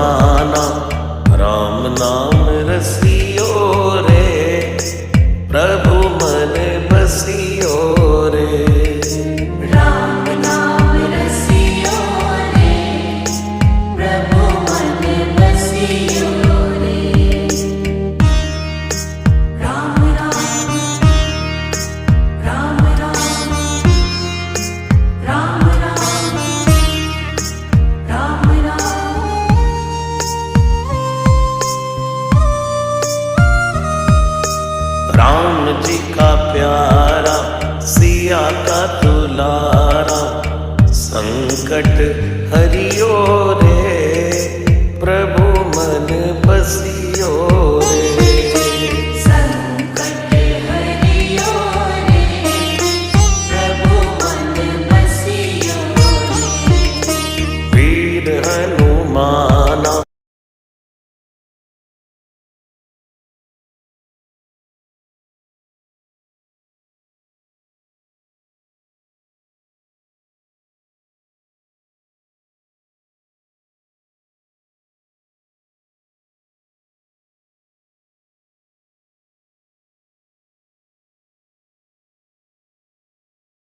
दीवाना, राम नाम रसियो रे, प्रभु मन बसियो रे। राम नाम रसियो रे, प्रभु मन बसियो रे। राम राम राम राम राम राम राम राम। राम जी का प्यारा, सिया का दुलारा, संकट